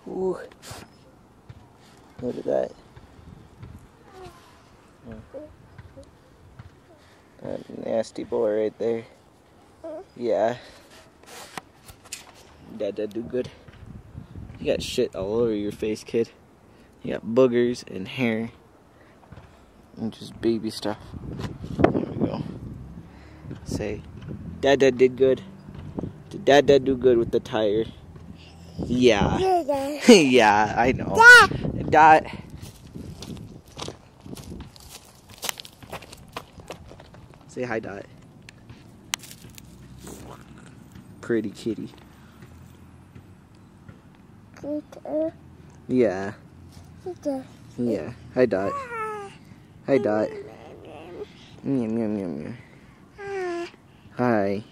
Ooh. Look at that. That nasty boy right there. Yeah. Dad do good. You got shit all over your face, kid. You got boogers and hair. And just baby stuff. There we go. Say, Dad did good. Did Dad do good with the tire? Yeah. Yeah, I know. Dad. Say hi, Dot. Pretty kitty. Yeah. Yeah. Hi, Dot. Hi, Dot. Meow, meow, meow, meow. Hi.